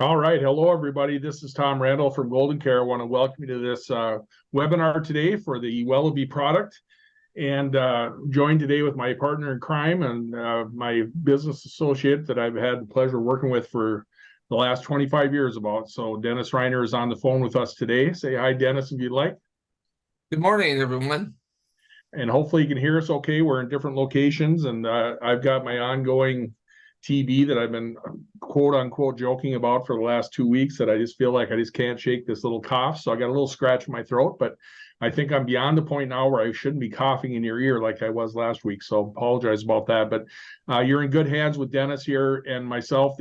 All right. Hello, everybody. This is Tom Randall from GoldenCare. I want to welcome you to this webinar today for the Wellabe product. And joined today with my partner in crime and my business associate that I've had the pleasure of working with for the last 25 years about. So Dennis Reiner is on the phone with us today. Say hi, Dennis, if you'd like. Good morning, everyone. And hopefully you can hear us okay. We're in different locations, and I've got my ongoing TB that I've been quote unquote joking about for the last 2 weeks that I just feel like I just can't shake this little cough. So I got a little scratch in my throat, but I think I'm beyond the point now where I shouldn't be coughing in your ear like I was last week. So apologize about that, but you're in good hands with Dennis here and myself.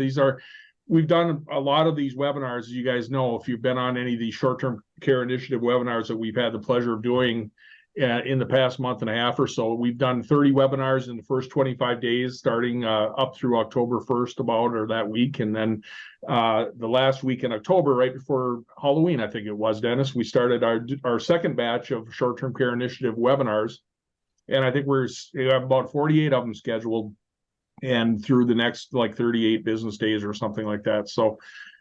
We've done a lot of these webinars, as you guys know, if you've been on any of these short-term care initiative webinars that we've had the pleasure of doing in the past month and a half or so. We've done 30 webinars in the first 25 days, starting up through October 1st or that week. And then the last week in October, right before Halloween, I think it was, Dennis, we started our second batch of short-term care initiative webinars. And I think we have about 48 of them scheduled and through the next like 38 business days or something like that. So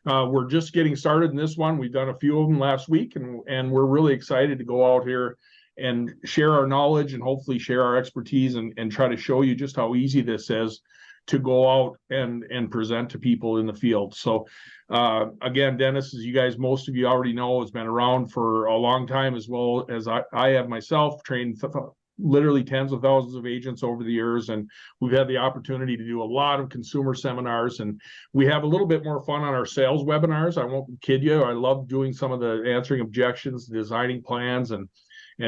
we're just getting started in this one. We've done a few of them last week, and we're really excited to go out here and share our knowledge and hopefully share our expertise and try to show you just how easy this is to go out and present to people in the field. So again, Dennis, as you guys, most of you already know, has been around for a long time, as well as I have myself, trained literally tens of thousands of agents over the years, and we've had the opportunity to do a lot of consumer seminars, and we have a little bit more fun on our sales webinars. I won't kid you, I love doing some of the answering objections, designing plans, and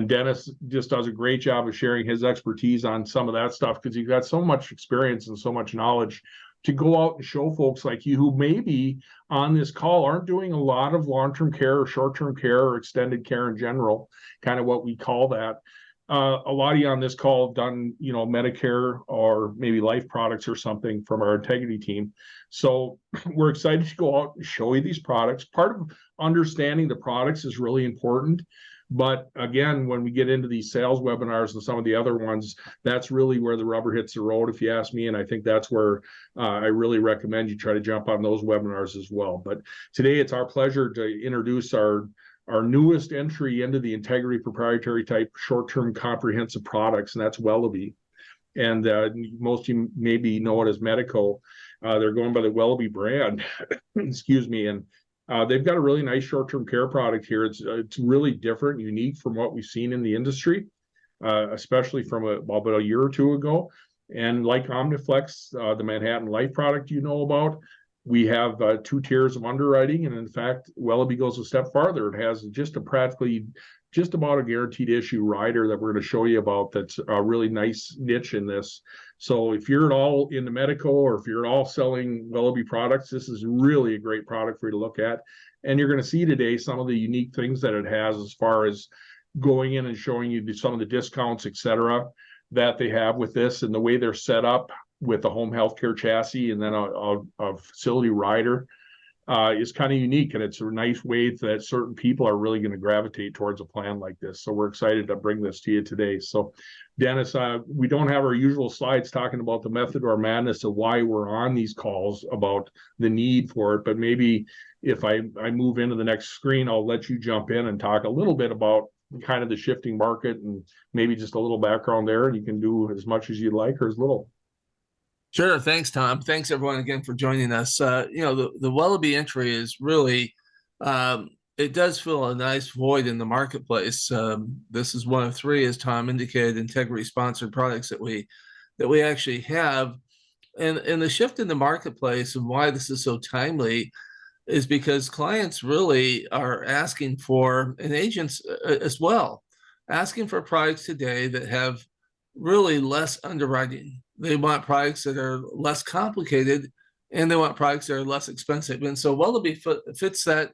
Dennis just does a great job of sharing his expertise on some of that stuff because he's got so much experience and so much knowledge to go out and show folks like you who maybe on this call aren't doing a lot of long-term care or short-term care or extended care in general, kind of what we call that. A lot of you on this call have done, Medicare or maybe life products or something from our integrity team. So we're excited to go out and show you these products. Part of understanding the products is really important. But again, when we get into these sales webinars and some of the other ones, that's really where the rubber hits the road, if you ask me. And I think that's where I really recommend you try to jump on those webinars as well. But today it's our pleasure to introduce our newest entry into the integrity proprietary type short-term comprehensive products, and that's Wellabe. And most of you maybe know it as Medico. They're going by the Wellabe brand, excuse me. And they've got a really nice short-term care product here. It's really different, unique from what we've seen in the industry, especially from about a year or two ago. And like Omniflex, the Manhattan Life product you know about, we have 2 tiers of underwriting. And in fact, Wellabe goes a step farther. It has just about a guaranteed issue rider that we're going to show you about that's a really nice niche in this. So if you're at all in the medical or if you're at all selling Wellabe products, this is really a great product for you to look at. And you're going to see today some of the unique things that it has as far as going in and showing you some of the discounts, et cetera, that they have with this and the way they're set up with the home healthcare chassis and then a facility rider. Is kind of unique, and it's a nice way that certain people are really going to gravitate towards a plan like this. So we're excited to bring this to you today. So Dennis, we don't have our usual slides talking about the method or madness of why we're on these calls about the need for it, but maybe if I move into the next screen, I'll let you jump in and talk a little bit about kind of the shifting market and maybe just a little background there, and you can do as much as you'd like or as little. Sure. Thanks, Tom. Thanks, everyone, again for joining us. The Wellabe entry is really, it does fill a nice void in the marketplace. This is one of 3, as Tom indicated, integrity-sponsored products that we actually have. And the shift in the marketplace and why this is so timely is because clients really are asking for, and agents as well, asking for products today that have really less underwriting. They want products that are less complicated, and they want products that are less expensive. And so Wellabe fits that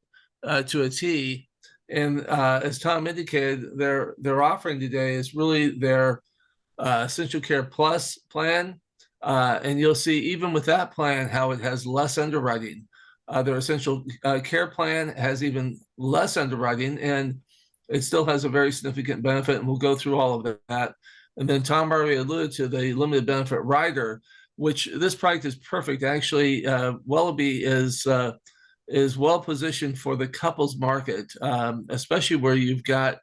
to a T. And as Tom indicated, their offering today is really their Essential Care Plus plan. And you'll see even with that plan how it has less underwriting. Their Essential Care plan has even less underwriting, and it still has a very significant benefit. And we'll go through all of that. And then Tom already alluded to the limited benefit rider, which this product is perfect. Actually, Wellabe is well positioned for the couples market, especially where you've got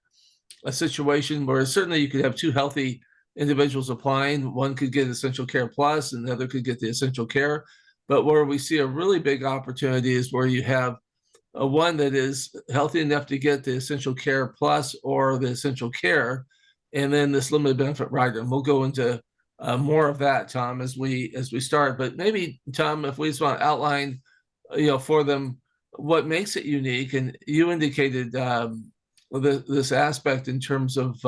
a situation where certainly you could have two healthy individuals applying. One could get Essential Care Plus and the other could get the Essential Care. But where we see a really big opportunity is where you have one that is healthy enough to get the Essential Care Plus or the Essential Care, and then this limited benefit rider. And we'll go into more of that, Tom, as we start. But maybe, Tom, if we just want to outline, for them what makes it unique, and you indicated this aspect in terms of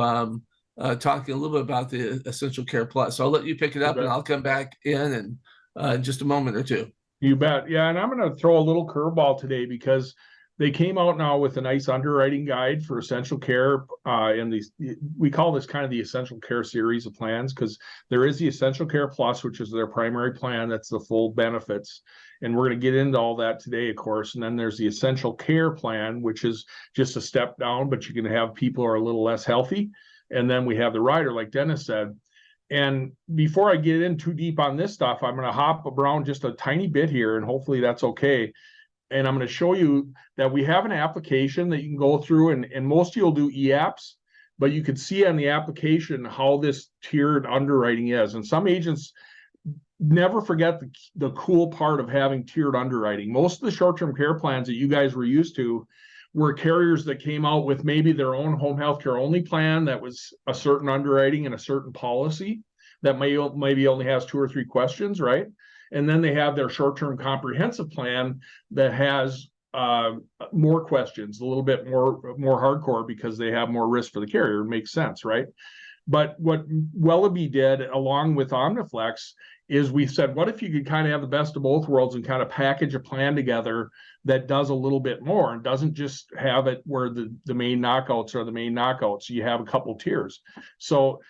talking a little bit about the Essential Care Plus. So I'll let you pick it up, and I'll come back in just a moment or two. You bet. Yeah, and I'm going to throw a little curveball today because they came out now with a nice underwriting guide for Essential Care. And we call this kind of the Essential Care series of plans, because there is the Essential Care Plus, which is their primary plan. That's the full benefits. And we're going to get into all that today, of course. And then there's the Essential Care plan, which is just a step down, but you can have people who are a little less healthy. And then we have the rider, like Dennis said. And before I get in too deep on this stuff, I'm going to hop around just a tiny bit here, and hopefully that's okay. And I'm going to show you that we have an application that you can go through, and most of you will do e-apps, but you can see on the application how this tiered underwriting is. And some agents never forget the cool part of having tiered underwriting. Most of the short-term care plans that you guys were used to were carriers that came out with maybe their own home health care only plan that was a certain underwriting and a certain policy that maybe only has 2 or 3 questions, right? And then they have their short-term comprehensive plan that has more questions, a little bit more hardcore, because they have more risk for the carrier. It makes sense, right? But what Wellabe did along with Omniflex is we said, what if you could kind of have the best of both worlds and kind of package a plan together that does a little bit more and doesn't just have it where the main knockouts are the main knockouts. You have a couple tiers. So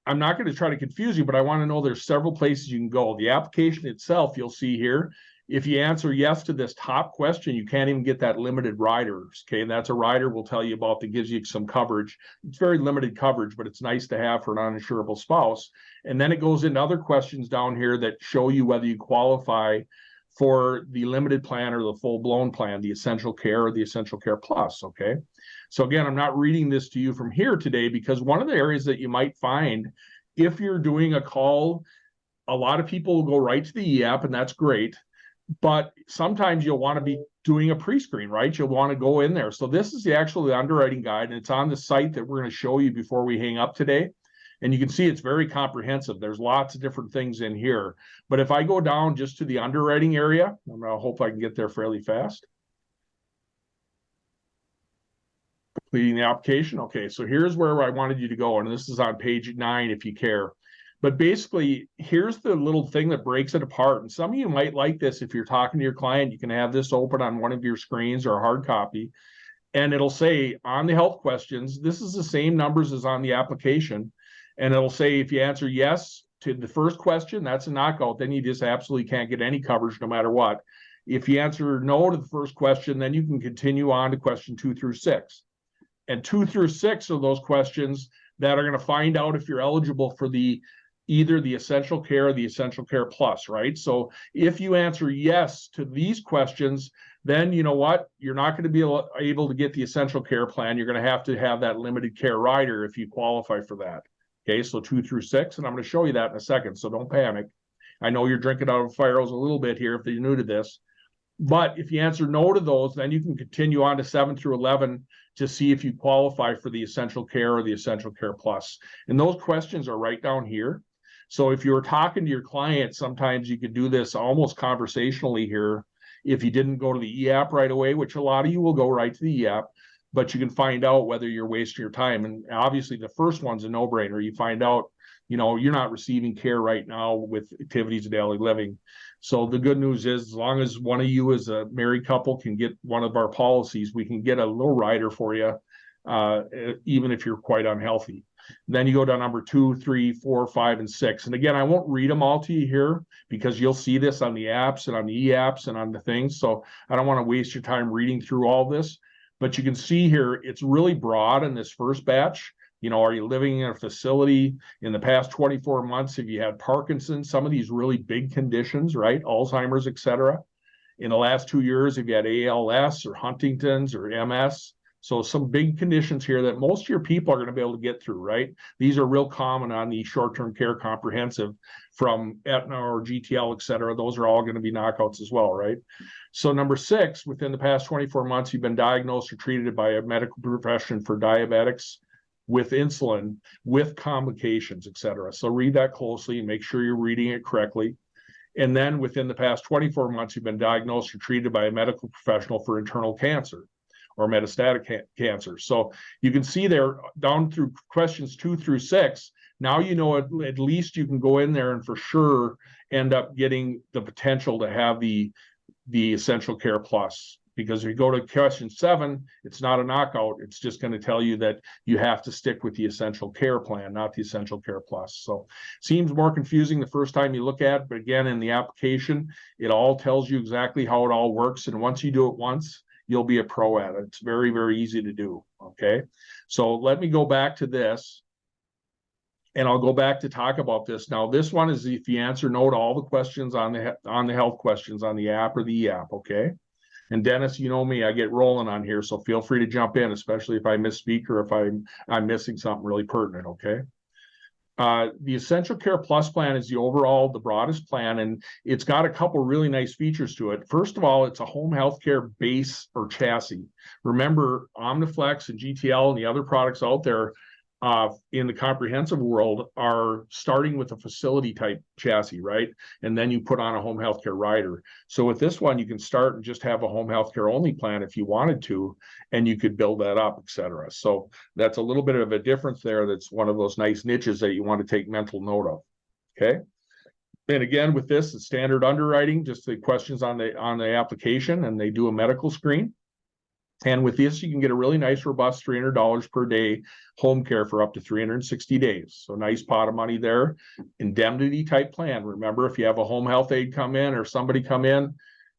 I'm not going to try to confuse you, but I want to know there's several places you can go. The application itself, you'll see here, if you answer yes to this top question, you can't even get that limited riders. Okay, and that's a rider we'll tell you about that gives you some coverage. It's very limited coverage, but it's nice to have for an uninsurable spouse. And then it goes into other questions down here that show you whether you qualify for the limited plan or the full-blown plan, the Essential Care or the Essential Care Plus. Okay, so again, I'm not reading this to you from here today, because one of the areas that you might find if you're doing a call, a lot of people will go right to the e-app, and that's great. But sometimes you'll want to be doing a pre-screen, right? You'll want to go in there. So this is the underwriting guide, and it's on the site that we're going to show you before we hang up today. And you can see it's very comprehensive. There's lots of different things in here. But if I go down just to the underwriting area, I hope I can get there fairly fast. Completing the application. Okay, so here's where I wanted you to go. And this is on page 9 if you care. But basically, here's the little thing that breaks it apart. And some of you might like this. If you're talking to your client, you can have this open on one of your screens or a hard copy. And it'll say on the health questions, this is the same numbers as on the application. And it'll say if you answer yes to the first question, that's a knockout. Then you just absolutely can't get any coverage no matter what. If you answer no to the first question, then you can continue on to question 2 through 6. And 2 through 6 are those questions that are going to find out if you're eligible for either the Essential Care or the Essential Care Plus, right? So if you answer yes to these questions, then you know what? You're not going to be able to get the Essential Care plan. You're going to have that limited care rider if you qualify for that. Okay, so 2 through 6, and I'm going to show you that in a second, so don't panic. I know you're drinking out of fire hose a little bit here if you're new to this. But if you answer no to those, then you can continue on to 7 through 11 to see if you qualify for the Essential Care or the Essential Care Plus. And those questions are right down here. So if you were talking to your client, sometimes you could do this almost conversationally here. If you didn't go to the e-app right away, which a lot of you will go right to the e-app, but you can find out whether you're wasting your time. And obviously the first one's a no-brainer. You find out, you're not receiving care right now with activities of daily living. So the good news is, as long as one of you as a married couple can get one of our policies, we can get a little rider for you, even if you're quite unhealthy. Then you go down number 2, 3, 4, 5, and 6. And again, I won't read them all to you here because you'll see this on the apps and on the e-apps and on the things. So I don't want to waste your time reading through all this. But you can see here, it's really broad in this first batch. Are you living in a facility in the past 24 months? Have you had Parkinson's? Some of these really big conditions, right? Alzheimer's, et cetera. In the last 2 years, if you had ALS or Huntington's or MS, so some big conditions here that most of your people are going to be able to get through, right? These are real common on the short-term care comprehensive from Aetna or GTL, et cetera. Those are all going to be knockouts as well, right? So number 6, within the past 24 months, you've been diagnosed or treated by a medical profession for diabetics with insulin, with complications, et cetera. So read that closely and make sure you're reading it correctly. And then within the past 24 months, you've been diagnosed or treated by a medical professional for internal cancer or metastatic cancer. So you can see there down through questions 2 through 6, now you know at least you can go in there and for sure end up getting the potential to have the Essential Care Plus. Because if you go to question 7, it's not a knockout. It's just going to tell you that you have to stick with the Essential Care plan, not the Essential Care Plus. So seems more confusing the first time you look at it, but again, in the application, it all tells you exactly how it all works. And once you do it once, you'll be a pro at it. It's very, very easy to do. Okay. So let me go back to this and I'll go back to talk about this. Now, this one is if you answer no to all the questions on the health questions on the app or the e-app. Okay. And Dennis, you know me, I get rolling on here. So feel free to jump in, especially if I misspeak or if I'm missing something really pertinent. Okay. The Essential Care Plus plan is the broadest plan, and it's got a couple really nice features to it. First of all, it's a home healthcare base or chassis. Remember, Omniflex and GTL and the other products out there in the comprehensive world are starting with a facility type chassis, right? And then you put on a home healthcare rider. So with this one, you can start and just have a home healthcare only plan if you wanted to, and you could build that up, et cetera. So that's a little bit of a difference there. That's one of those nice niches that you want to take mental note of. Okay. And again, with this, it's standard underwriting, just the questions on the application, and they do a medical screen. And with this, you can get a really nice, robust $300 per day home care for up to 360 days. So nice pot of money there. Indemnity type plan. Remember, if you have a home health aide come in or somebody come in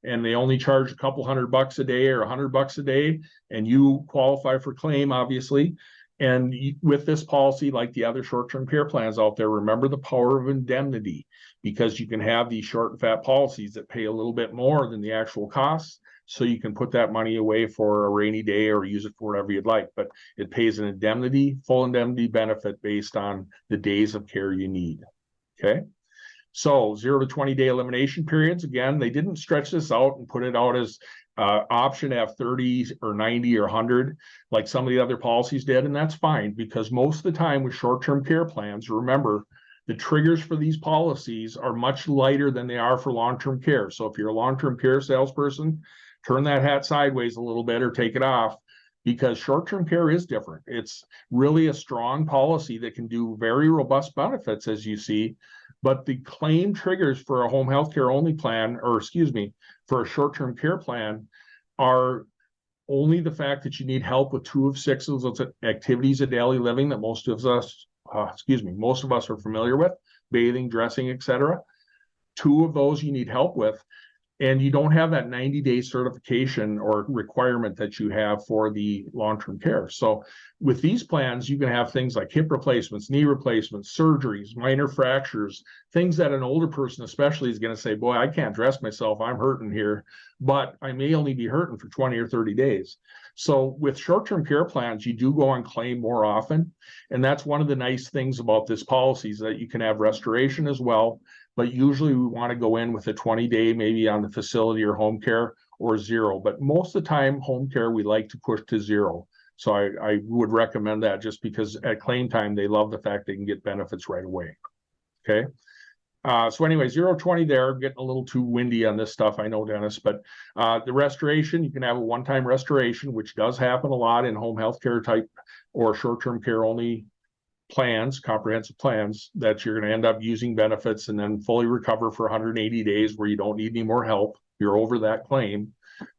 and they only charge a couple $100 a day or $100 a day, and you qualify for claim, obviously. And with this policy, like the other short-term care plans out there, remember the power of indemnity, because you can have these short and fat policies that pay a little bit more than the actual costs. So you can put that money away for a rainy day or use it for whatever you'd like, but it pays an indemnity, full indemnity benefit based on the days of care you need. Okay. So 0 to 20 day elimination periods. Again, they didn't stretch this out and put it out as option to have 30 or 90 or 100 like some of the other policies did. And that's fine, because most of the time with short-term care plans, remember, the triggers for these policies are much lighter than they are for long-term care. So if you're a long-term care salesperson, turn that hat sideways a little bit or take it off, because short-term care is different. It's really a strong policy that can do very robust benefits, as you see, but the claim triggers for a home health care only plan, or excuse me, for a short-term care plan are only the fact that you need help with 2 of 6 of those activities of daily living that most of us are familiar with: bathing, dressing, etc. 2 of those you need help with. And you don't have that 90-day certification or requirement that you have for the long-term care. So with these plans, you can have things like hip replacements, knee replacements, surgeries, minor fractures, things that an older person especially is going to say, boy, I can't dress myself, I'm hurting here, but I may only be hurting for 20 or 30 days. So with short-term care plans, you do go on claim more often. And that's one of the nice things about this policy, is that you can have restoration as well. But usually we want to go in with a 20-day, maybe on the facility or home care, or 0. But most of the time, home care, we like to push to 0. So I would recommend that, just because at claim time, they love the fact they can get benefits right away. Okay. So anyway, 0 to 20 there. I'm getting a little too windy on this stuff, I know, Dennis, but the restoration, you can have a one-time restoration, which does happen a lot in home health care type or short-term care only plans, comprehensive plans, that you're going to end up using benefits and then fully recover for 180 days where you don't need any more help. You're over that claim.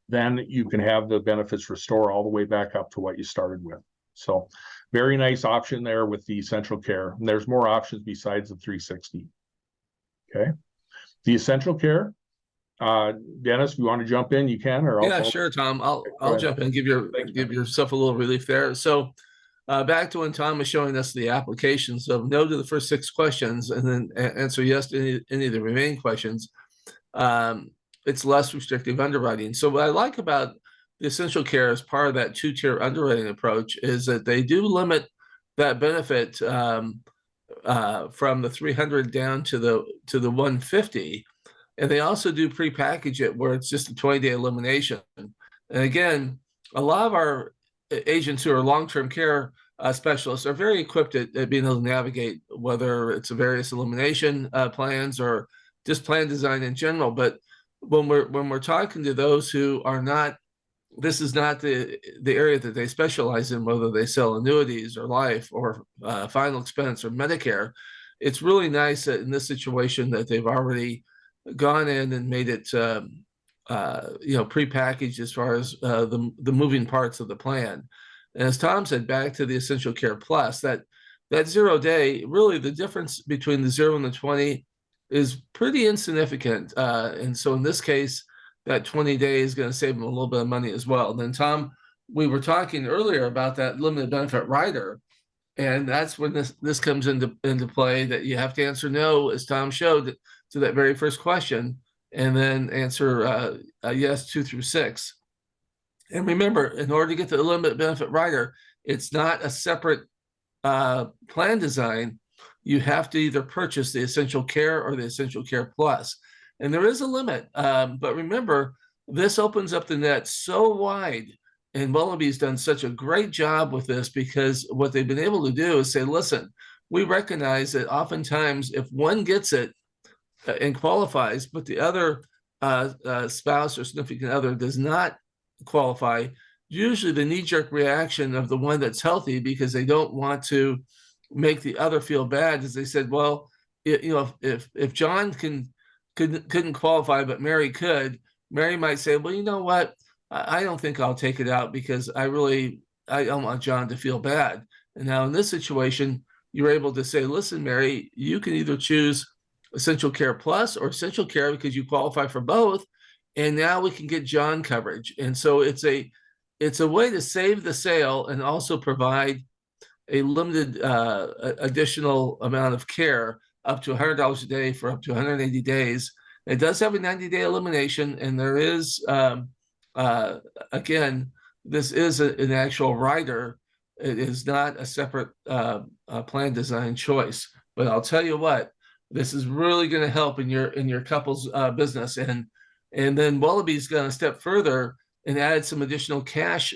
Then you can have the benefits restore all the way back up to what you started with. So very nice option there with the Essential Care. And there's more options besides the 360. Okay. The Essential Care, Dennis, if you want to jump in, you can. Or yeah, sure, Tom. I'll jump in and give yourself a little relief there. So back to when Tom was showing us the application. So no to the first 6 questions, and then answer yes to any of the remaining questions. it's less restrictive underwriting. So what I like about the Essential Care as part of that two-tier underwriting approach is that they do limit that benefit from the 300 down to the 150, and they also do pre-package it where it's just a 20-day elimination. And again, a lot of our agents who are long-term care specialists are very equipped at being able to navigate whether it's a various elimination plans or just plan design in general. But when we're talking to those who are not, this is not the area that they specialize in, whether they sell annuities or life or final expense or Medicare. It's really nice that in this situation that they've already gone in and made it prepackaged as far as the moving parts of the plan. And as Tom said, back to the Essential Care Plus, that 0 day, really the difference between the 0 and the 20 is pretty insignificant. And so in this case, that 20 days is going to save them a little bit of money as well. And then Tom, we were talking earlier about that limited benefit rider. And that's when this comes into play, that you have to answer no, as Tom showed, to that very first question, and then answer yes 2 through 6. And remember, in order to get the limited benefit rider, it's not a separate plan design. You have to either purchase the Essential Care or the Essential Care Plus. And there is a limit, but remember, this opens up the net so wide, and Wellabe's done such a great job with this, because what they've been able to do is say, listen, we recognize that oftentimes if one gets it and qualifies, but the other spouse or significant other does not qualify, usually the knee-jerk reaction of the one that's healthy, because they don't want to make the other feel bad, is they said, well, if John couldn't qualify, but Mary could, Mary might say, well, you know what? I don't think I'll take it out, because I don't want John to feel bad. And now in this situation, you're able to say, listen, Mary, you can either choose Essential Care Plus or Essential Care because you qualify for both. And now we can get John coverage. And so it's a way to save the sale and also provide a limited additional amount of care, up to $100 a day for up to 180 days. It does have a 90-day elimination, and there is, again, this is an actual rider. It is not a separate plan design choice. But I'll tell you what, this is really going to help in your couple's business. And then Wellabe's going to step further and add some additional cash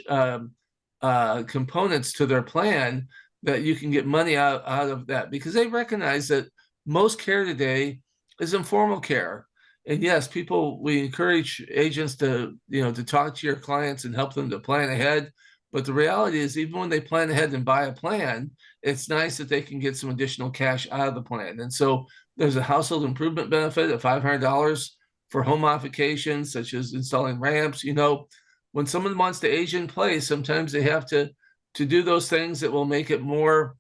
components to their plan, that you can get money out of that, because they recognize that most care today is informal care. And yes, we encourage agents to talk to your clients and help them to plan ahead. But the reality is, even when they plan ahead and buy a plan, it's nice that they can get some additional cash out of the plan. And so there's a household improvement benefit of $500 for home modifications, such as installing ramps. When someone wants to age in place, sometimes they have to do those things that will make it more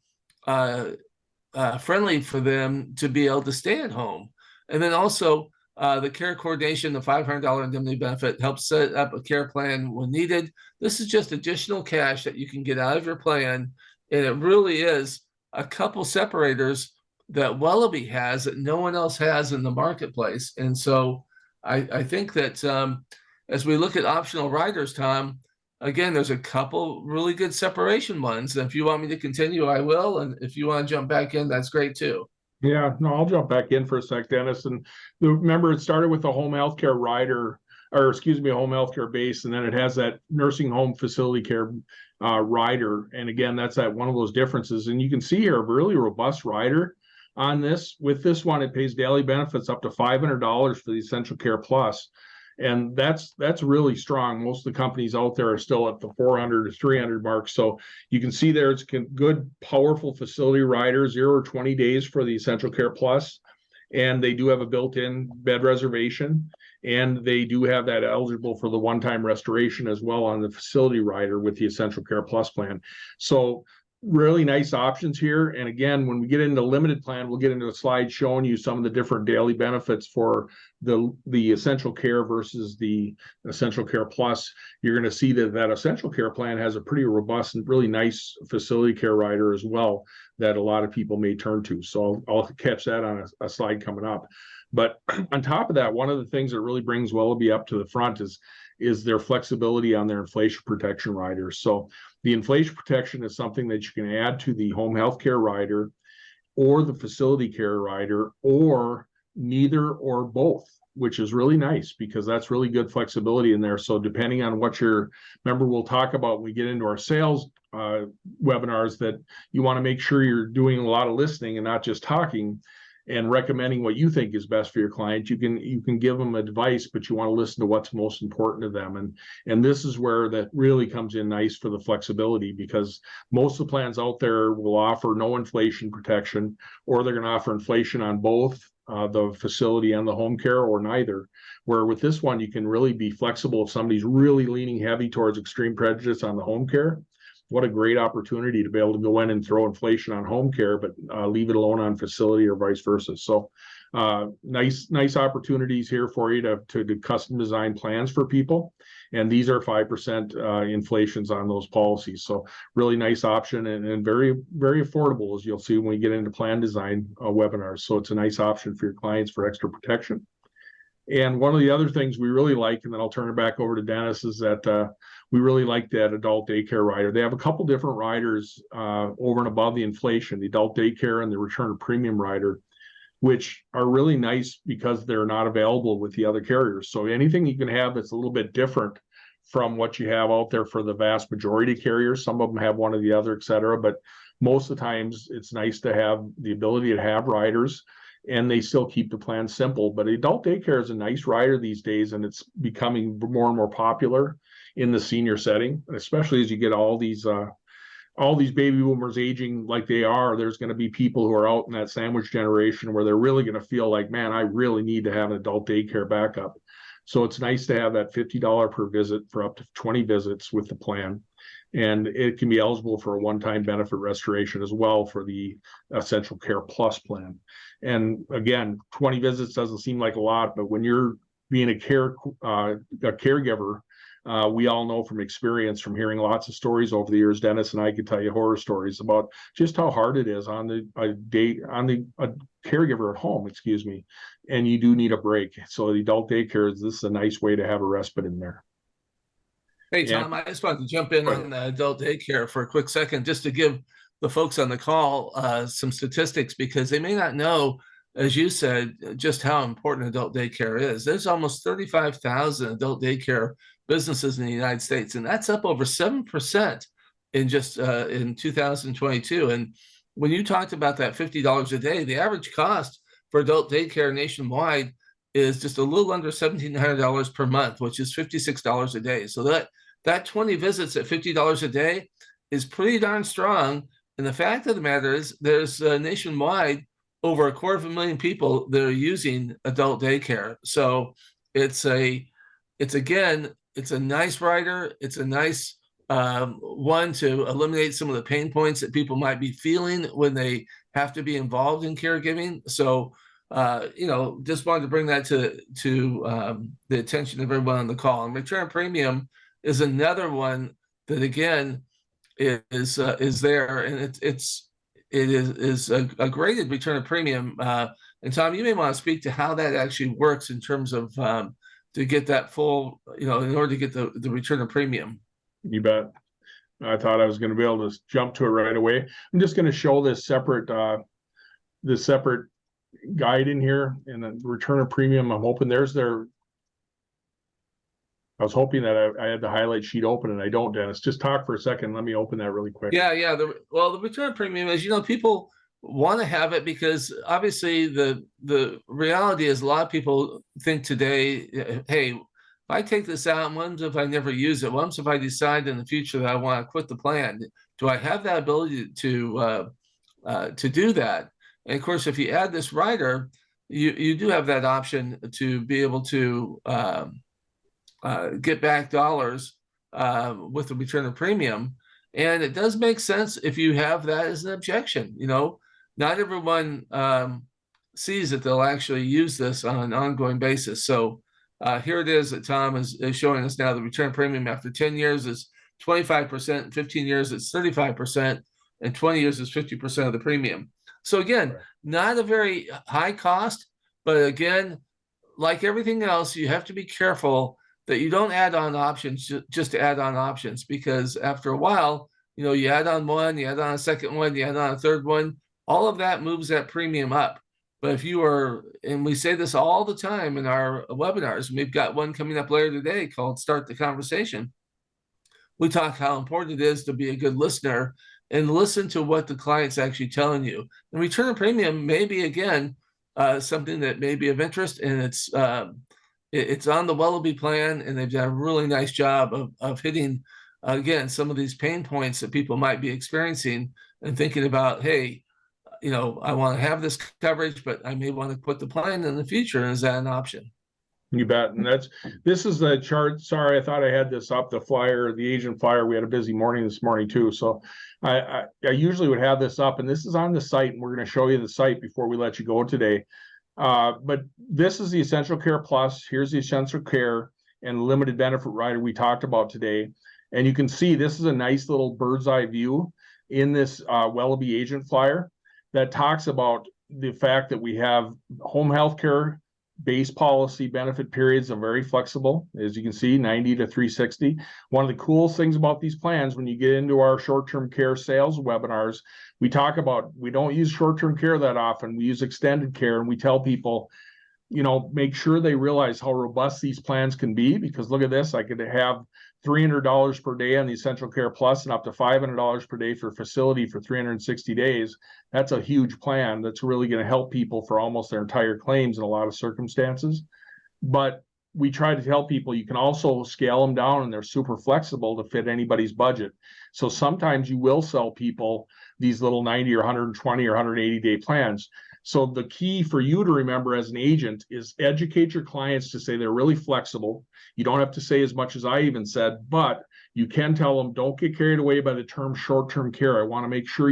friendly for them to be able to stay at home. And then also the care coordination, the $500 indemnity benefit, helps set up a care plan when needed. This is just additional cash that you can get out of your plan. And it really is a couple separators that Wellabe has that no one else has in the marketplace. And so I think that as we look at optional riders, Tom, again, there's a couple really good separation ones. And if you want me to continue, I will. And if you want to jump back in, that's great too. Yeah, no, I'll jump back in for a sec, Dennis. And remember, it started with a home healthcare rider, or excuse me, a home healthcare base, and then it has that nursing home facility care rider. And again, that's one of those differences. And you can see here a really robust rider on this. With this one, it pays daily benefits up to $500 for the Essential Care Plus. And that's really strong. Most of the companies out there are still at the 400 to 300 mark. So you can see there, it's good, powerful facility rider, 0 to 20 days for the Essential Care Plus. And they do have a built-in bed reservation. And they do have that eligible for the one-time restoration as well on the facility rider with the Essential Care Plus plan. So really nice options here. And again, when we get into limited plan, we'll get into a slide showing you some of the different daily benefits for the Essential Care versus the Essential Care Plus. You're going to see that Essential Care plan has a pretty robust and really nice facility care rider as well that a lot of people may turn to. So I'll catch that on a slide coming up. But on top of that, one of the things that really brings Wellabe up to the front is their flexibility on their inflation protection riders. So the inflation protection is something that you can add to the home health care rider or the facility care rider, or neither or both, which is really nice because that's really good flexibility in there. So depending on what remember, we'll talk about when we get into our sales webinars, that you want to make sure you're doing a lot of listening and not just talking and recommending what you think is best for your client. You can give them advice, but you want to listen to what's most important to them. And this is where that really comes in nice for the flexibility, because most of the plans out there will offer no inflation protection, or they're going to offer inflation on both the facility and the home care, or neither. Where with this one, you can really be flexible if somebody's really leaning heavy towards extreme prejudice on the home care. What a great opportunity to be able to go in and throw inflation on home care, but leave it alone on facility, or vice versa. So nice opportunities here for you to custom design plans for people. And these are 5% inflations on those policies. So really nice option, and very, very affordable, as you'll see when we get into plan design webinars. So it's a nice option for your clients for extra protection. And one of the other things we really like, and then I'll turn it back over to Dennis, is that we really like that adult daycare rider. They have a couple different riders over and above the inflation, the adult daycare and the return of premium rider, which are really nice because they're not available with the other carriers. So anything you can have that's a little bit different from what you have out there for the vast majority of carriers. Some of them have one or the other, et cetera, but most of the times it's nice to have the ability to have riders, and they still keep the plan simple. But adult daycare is a nice rider these days, and it's becoming more and more popular in the senior setting, especially as you get all these baby boomers aging like they are. There's going to be people who are out in that sandwich generation where they're really going to feel like, man, I really need to have an adult daycare backup. So it's nice to have that $50 per visit for up to 20 visits with the plan. And it can be eligible for a one-time benefit restoration as well for the Essential Care Plus plan. And again, 20 visits doesn't seem like a lot, but when you're being a caregiver, we all know from experience, from hearing lots of stories over the years, Dennis and I could tell you horror stories about just how hard it is on a caregiver at home, and you do need a break. So the adult daycare this is a nice way to have a respite in there. Hey, Tom, I just wanted to jump in on the adult daycare for a quick second, just to give the folks on the call some statistics, because they may not know, as you said, just how important adult daycare is. There's almost 35,000 adult daycare businesses in the United States, and that's up over 7% in just in 2022. And when you talked about that $50 a day, the average cost for adult daycare nationwide is just a little under $1,700 per month, which is $56 a day. So that 20 visits at $50 a day is pretty darn strong. And the fact of the matter is, there's nationwide over 250,000 people that are using adult daycare. So it's a nice rider. It's a nice one to eliminate some of the pain points that people might be feeling when they have to be involved in caregiving. So just wanted to bring that to the attention of everyone on the call. And return premium is another one that, again, is there, and it is a graded return of premium. And Tom, you may want to speak to how that actually works in terms of to get that full, in order to get the return of premium. You bet. I thought I was going to be able to jump to it right away. I'm just going to show this separate guide in here, and the return of premium. I'm hoping I was hoping that I had the highlight sheet open, and I don't, Dennis. Just talk for a second. Let me open that really quick. Yeah. The return of premium is, people want to have it because obviously the reality is a lot of people think today, hey, if I take this out, what if I never use it? What if I decide in the future that I want to quit the plan? Do I have that ability to do that? And of course, if you add this rider, you do have that option to be able to get back dollars with the return of premium. And it does make sense if you have that as an objection. Not everyone sees that they'll actually use this on an ongoing basis. So here it is that Tom is showing us now. The return premium after 10 years is 25%, 15 years it's 35%, and 20 years is 50% of the premium. So again, not a very high cost, But again, like everything else, you have to be careful that you don't add on options just to add on options, because after a while, you add on one, you add on a second one, you add on a third one, all of that moves that premium up. But if you are, and we say this all the time in our webinars, and we've got one coming up later today called Start the Conversation. We talk how important it is to be a good listener and listen to what the client's actually telling you. And return of premium may be, again, something that may be of interest, and it's on the Wellabe plan, and they've done a really nice job of hitting, again, some of these pain points that people might be experiencing and thinking about, hey, I want to have this coverage, but I may want to put the plan in the future. Is that an option? You bet. And this is the chart. Sorry, I thought I had this up, the flyer, the agent flyer. We had a busy morning this morning too. So I usually would have this up, and this is on the site, and we're going to show you the site before we let you go today. But this is the Essential Care Plus. Here's the Essential Care and limited benefit rider we talked about today. And you can see this is a nice little bird's eye view in this Wellabe agent flyer that talks about the fact that we have home health care base policy benefit periods are very flexible, as you can see, 90 to 360. One of the cool things about these plans, when you get into our short-term care sales webinars, we talk about, we don't use short-term care that often. We use extended care, and we tell people, make sure they realize how robust these plans can be, because look at this, I could have $300 per day on the Essential Care Plus and up to $500 per day for facility for 360 days. That's a huge plan that's really going to help people for almost their entire claims in a lot of circumstances. But we try to tell people you can also scale them down, and they're super flexible to fit anybody's budget. So sometimes you will sell people these little 90 or 120 or 180 day plans. So the key for you to remember as an agent is educate your clients to say they're really flexible. You don't have to say as much as I even said, but you can tell them, don't get carried away by the term short-term care. I want to make sure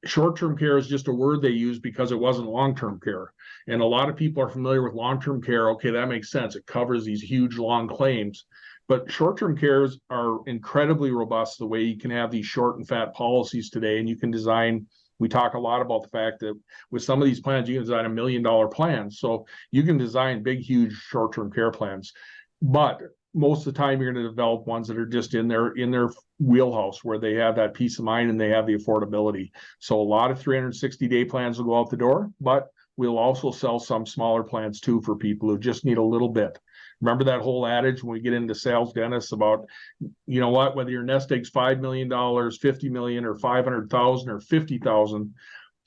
short-term care is just a word they use because it wasn't long-term care. And a lot of people are familiar with long-term care. Okay, that makes sense. It covers these huge long claims. But short-term cares are incredibly robust, the way you can have these short and fat policies today, and you can design. We talk a lot about the fact that with some of these plans, you can design $1 million plans. So you can design big, huge short-term care plans. But most of the time, you're going to develop ones that are just in their wheelhouse, where they have that peace of mind and they have the affordability. So a lot of 360-day plans will go out the door, but we'll also sell some smaller plans too for people who just need a little bit. Remember that whole adage when we get into sales, Dennis, about, whether your nest egg's $5 million, $50 million, or $500,000 or $50,000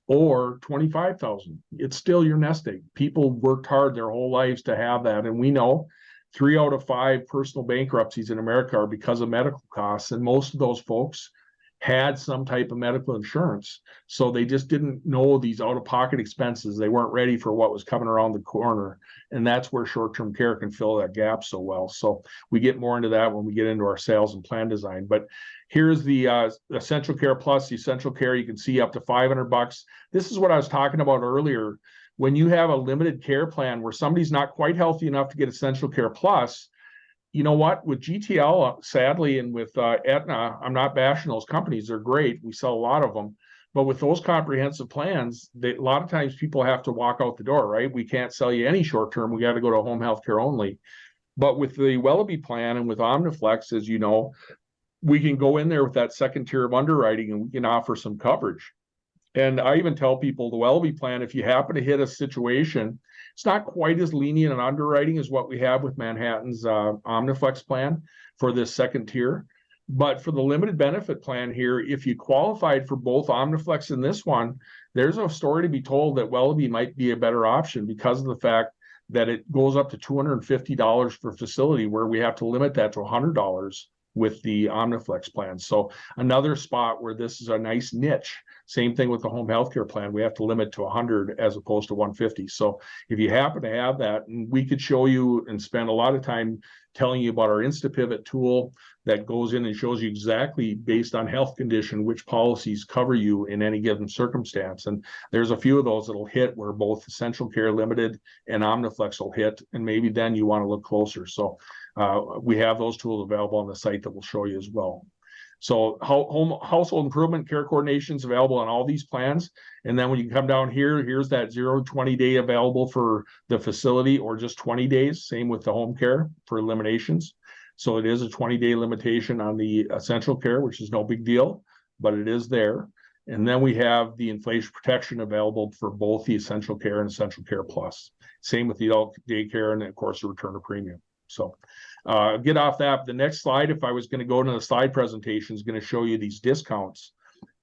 or $25,000, it's still your nest egg. People worked hard their whole lives to have that. And we know 3 out of 5 personal bankruptcies in America are because of medical costs. And most of those folks had some type of medical insurance. So they just didn't know these out-of-pocket expenses. They weren't ready for what was coming around the corner. And that's where short-term care can fill that gap so well. So we get more into that when we get into our sales and plan design. But here's the Essential Care Plus, the Essential Care. You can see up to $500. This is what I was talking about earlier. When you have a limited care plan where somebody's not quite healthy enough to get Essential Care Plus, you know what? With GTL, sadly, and with Aetna, I'm not bashing those companies. They're great. We sell a lot of them. But with those comprehensive plans, a lot of times people have to walk out the door, right? We can't sell you any short-term. We got to go to home health care only. But with the Wellabe plan and with Omniflex, as you know, we can go in there with that second tier of underwriting, and we can offer some coverage. And I even tell people the Wellabe plan, if you happen to hit a situation, it's not quite as lenient in underwriting as what we have with Manhattan's Omniflex plan for this second tier. But for the limited benefit plan here, if you qualified for both Omniflex and this one, there's a story to be told that Wellabe might be a better option because of the fact that it goes up to $250 for facility, where we have to limit that to $100 with the Omniflex plan. So another spot where this is a nice niche. Same thing with the home healthcare plan. We have to limit to 100 as opposed to 150. So if you happen to have that, and we could show you and spend a lot of time telling you about our InstaPivot tool that goes in and shows you exactly based on health condition, which policies cover you in any given circumstance. And there's a few of those that'll hit where both Essential Care Limited and Omniflex will hit. And maybe then you want to look closer. So we have those tools available on the site that will show you as well. So household improvement care coordination is available on all these plans. And then when you come down here, here's that 0 to 20 day available for the facility, or just 20 days. Same with the home care for eliminations. So it is a 20-day limitation on the essential care, which is no big deal, but it is there. And then we have the inflation protection available for both the essential care and essential care plus. Same with the adult daycare, and of course the return of premium. So get off that. The next slide, if I was going to go to the slide presentation, is going to show you these discounts.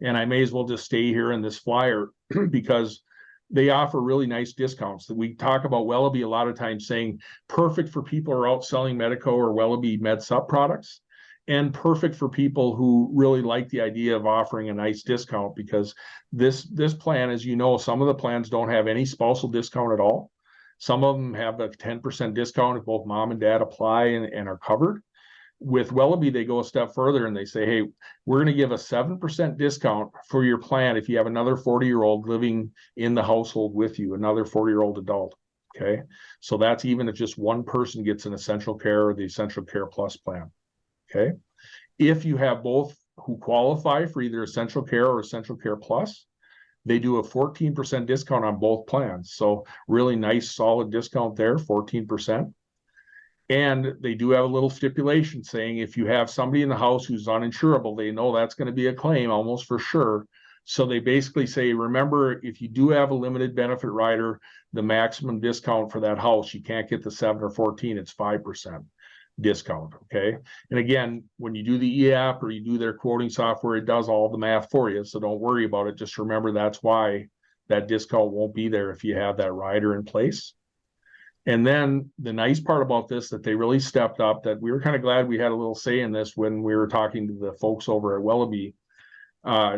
And I may as well just stay here in this flyer because they offer really nice discounts. That we talk about Wellabe a lot of times, saying perfect for people who are out selling Medico or Wellabe MedSup products, and perfect for people who really like the idea of offering a nice discount, because this plan, as you know, some of the plans don't have any spousal discount at all. Some of them have a 10% discount if both mom and dad apply and are covered. With Wellabe, they go a step further and they say, hey, we're going to give a 7% discount for your plan if you have another 40-year-old living in the household with you, another 40-year-old adult. Okay. So that's even if just one person gets an essential care or the essential care plus plan. Okay. If you have both who qualify for either essential care or essential care plus, they do a 14% discount on both plans. So really nice, solid discount there, 14%. And they do have a little stipulation saying if you have somebody in the house who's uninsurable, they know that's going to be a claim almost for sure. So they basically say, remember, if you do have a limited benefit rider, the maximum discount for that house, you can't get the 7 or 14, it's 5% discount. Okay. And again, when you do the e-app or you do their quoting software, it does all the math for you. So don't worry about it. Just remember that's why that discount won't be there if you have that rider in place. And then the nice part about this that they really stepped up, that we were kind of glad we had a little say in this when we were talking to the folks over at Wellabe.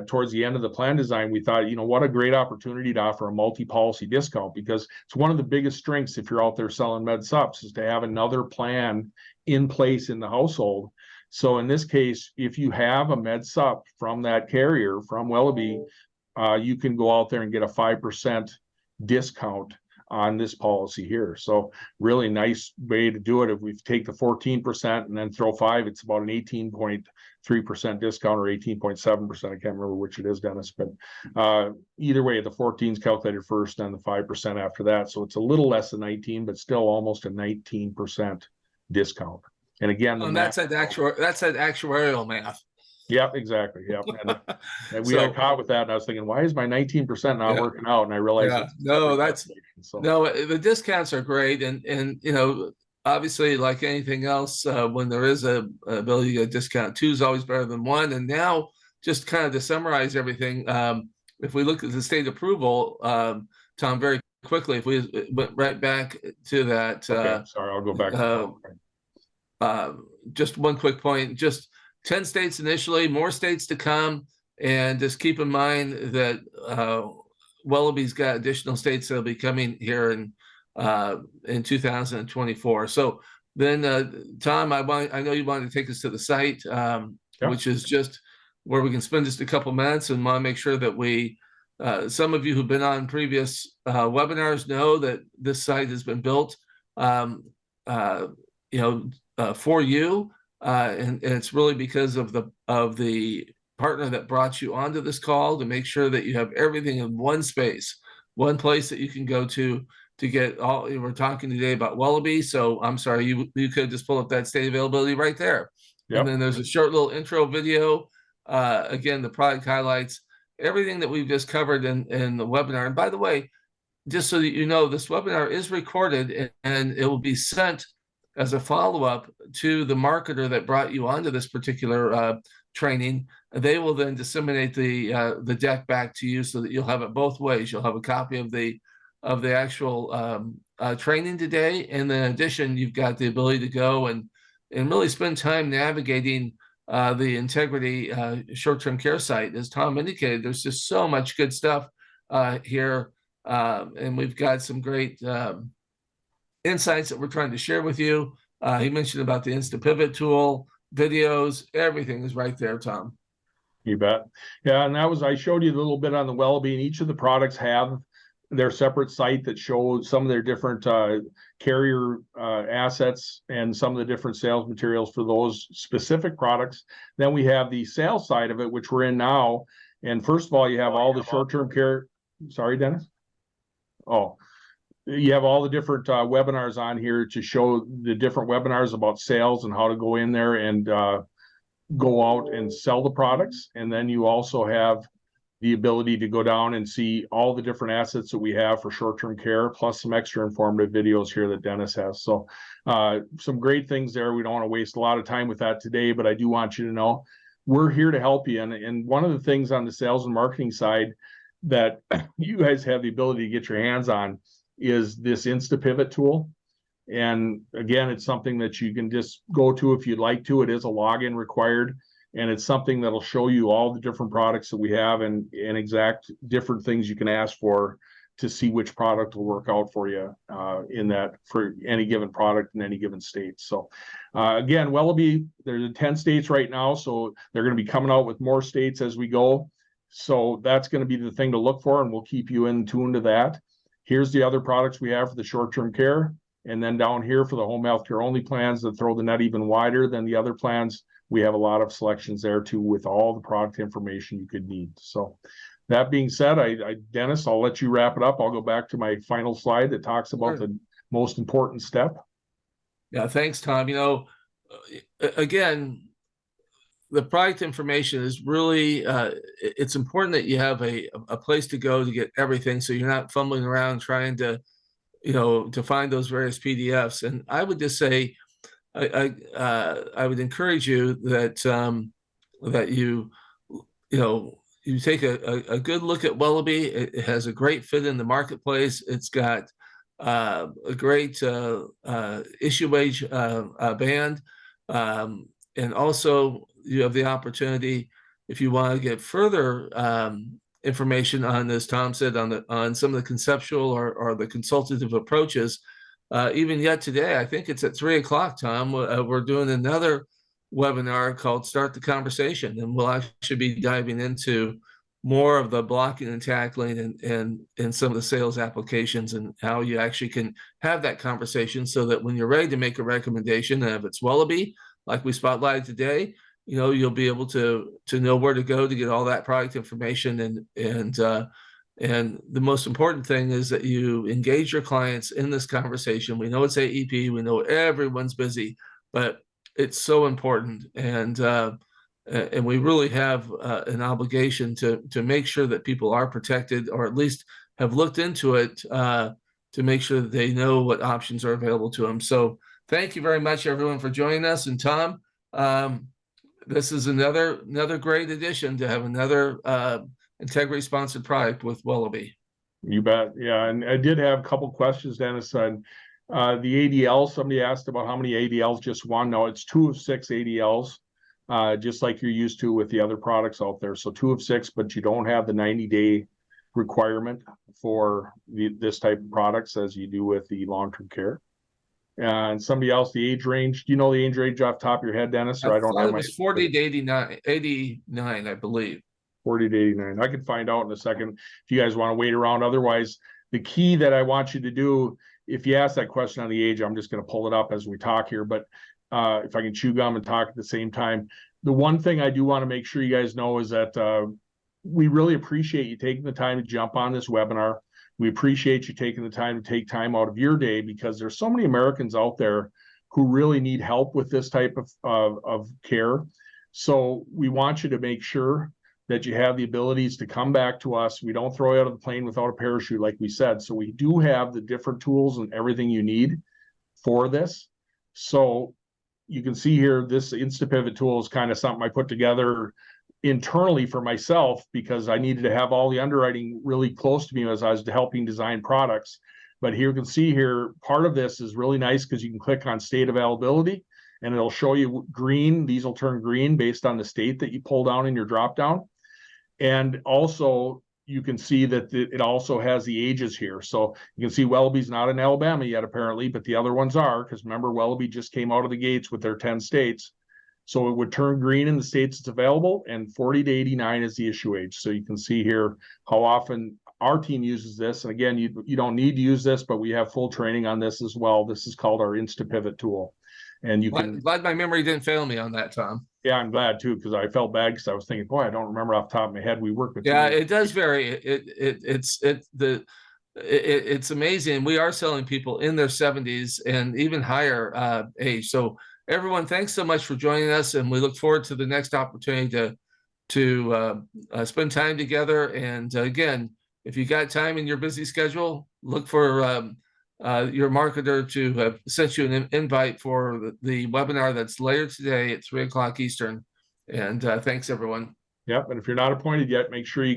Towards the end of the plan design, we thought, what a great opportunity to offer a multi-policy discount, because it's one of the biggest strengths if you're out there selling med subs is to have another plan in place in the household. So in this case, if you have a med sup from that carrier, from Wellabe, you can go out there and get a 5% discount on this policy here. So really nice way to do it. If we take the 14% and then throw 5, it's about an 18.3% discount or 18.7%. I can't remember which it is, Dennis, but either way, the 14 is calculated first and the 5% after that. So it's a little less than 19, but still almost a 19% discount. And again, that's that actuarial math. Yep, exactly. Yep. And we got caught with that, and I was thinking, why is my 19% not working out? And I realized the discounts are great, and obviously, like anything else, when there is a ability to get a discount, 2 is always better than 1. And now, just kind of to summarize everything, if we look at the state approval, Tom, very quickly, if we went right back to that. Okay, sorry, I'll go back. Just one quick point, just 10 states initially, more states to come. And just keep in mind that Wellabe's got additional states that'll be coming here in 2024. So then, Tom, I know you wanted to take us to the site, which is just where we can spend just a couple minutes, and want to make sure that we, some of you who've been on previous webinars know that this site has been built, for you. And it's really because of the partner that brought you onto this call, to make sure that you have everything in one space, one place that you can go to get all. We're talking today about Wellabe, so I'm sorry, you could just pull up that state availability right there. Yep. And then there's a short little intro video. Again, the product highlights everything that we've just covered in the webinar. And by the way, just so that you know, this webinar is recorded and it will be sent as a follow-up to the marketer that brought you onto this particular training. They will then disseminate the deck back to you so that you'll have it both ways. You'll have a copy of the actual training today, and then in addition, you've got the ability to go and really spend time navigating the Integrity short-term care site. As Tom indicated, there's just so much good stuff here, and we've got some great insights that we're trying to share with you. He mentioned about the Insta Pivot tool, videos, everything is right there, Tom. You bet. Yeah, and I showed you a little bit on the Wellabe, and each of the products have their separate site that shows some of their different carrier assets and some of the different sales materials for those specific products. Then we have the sales side of it, which we're in now. And first of all, you have all the short-term care. Sorry, Dennis. Oh, you have all the different webinars on here to show the different webinars about sales and how to go in there and go out and sell the products. And then you also have the ability to go down and see all the different assets that we have for short-term care, plus some extra informative videos here that Dennis has. So some great things there. We don't want to waste a lot of time with that today, but I do want you to know we're here to help you. And one of the things on the sales and marketing side that you guys have the ability to get your hands on is this InstaPivot tool. And again, it's something that you can just go to if you'd like to. It is a login required, and it's something that'll show you all the different products that we have and exact different things you can ask for to see which product will work out for you in that for any given product in any given state. So again, Wellabe, there's 10 states right now, so they're going to be coming out with more states as we go. So that's going to be the thing to look for, and we'll keep you in tune to that. Here's the other products we have for the short-term care. And then down here for the home health care only plans that throw the net even wider than the other plans, we have a lot of selections there too with all the product information you could need. So that being said, Dennis, I'll let you wrap it up. I'll go back to my final slide that talks about the most important step. Yeah, thanks, Tom. You know, again, the product information is really, it's important that you have a place to go to get everything, so you're not fumbling around trying to, to find those various PDFs. And I would just say, I would encourage you that that you take a good look at Wellabe. It has a great fit in the marketplace. It's got a great issue age band, and also you have the opportunity, if you want to get further information on, as Tom said, on some of the conceptual or the consultative approaches. Even yet today, I think it's at 3 o'clock, Tom, we're doing another webinar called Start the Conversation, and we'll actually be diving into more of the blocking and tackling and some of the sales applications and how you actually can have that conversation so that when you're ready to make a recommendation, and if it's Wellabe, like we spotlighted today, you'll be able to know where to go to get all that product information. And the most important thing is that you engage your clients in this conversation. We know it's AEP, we know everyone's busy, but it's so important. And we really have an obligation to make sure that people are protected, or at least have looked into it to make sure that they know what options are available to them. So thank you very much, everyone, for joining us. And Tom, this is another great addition to have another Integrity sponsored product with Wellabe. You bet. Yeah. And I did have a couple questions, Dennis, on the ADL. Somebody asked about how many ADLs, just one. No, it's 2 of 6 ADLs, just like you're used to with the other products out there. So 2 of 6, but you don't have the 90-day requirement for this type of products as you do with the long-term care. And somebody else, the age range. Do you know the age range off the top of your head, Dennis? Or I don't have it was 40 to 89, I believe. 40 to 89. I can find out in a second if you guys want to wait around. Otherwise, the key that I want you to do, if you ask that question on the age, I'm just going to pull it up as we talk here. But if I can chew gum and talk at the same time, the one thing I do want to make sure you guys know is that we really appreciate you taking the time to jump on this webinar. We appreciate you taking the time to take time out of your day, because there's so many Americans out there who really need help with this type of care. So we want you to make sure that you have the abilities to come back to us. We don't throw you out of the plane without a parachute, like we said. So we do have the different tools and everything you need for this. So you can see here, this InstaPivot tool is kind of something I put together internally for myself, because I needed to have all the underwriting really close to me as I was helping design products. But here you can see here, part of this is really nice because you can click on state availability and it'll show you green. These will turn green based on the state that you pull down in your drop down. And also you can see that it also has the ages here. So you can see Wellabe's not in Alabama yet, apparently, but the other ones are, because remember, Wellabe just came out of the gates with their 10 states. So it would turn green in the states it's available, and 40 to 89 is the issue age. So you can see here how often our team uses this. And again, you don't need to use this, but we have full training on this as well. This is called our InstaPivot tool. And you can Glad my memory didn't fail me on that, Tom. Yeah, I'm glad too, because I felt bad because I was thinking, boy, I don't remember off the top of my head. We work with Yeah, it does vary. It's amazing. We are selling people in their 70s and even higher age. So everyone, thanks so much for joining us, and we look forward to the next opportunity to spend time together. And again, if you got time in your busy schedule, look for your marketer to have sent you an invite for the webinar that's later today at 3:00 Eastern. And thanks, everyone. Yep. And if you're not appointed yet, make sure you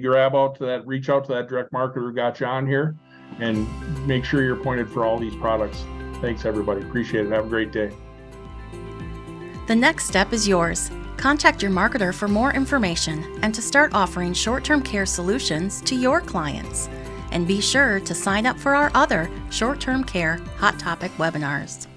reach out to that direct marketer who got you on here, and make sure you're appointed for all these products. Thanks, everybody. Appreciate it. Have a great day. The next step is yours. Contact your marketer for more information and to start offering short-term care solutions to your clients. And be sure to sign up for our other short-term care hot topic webinars.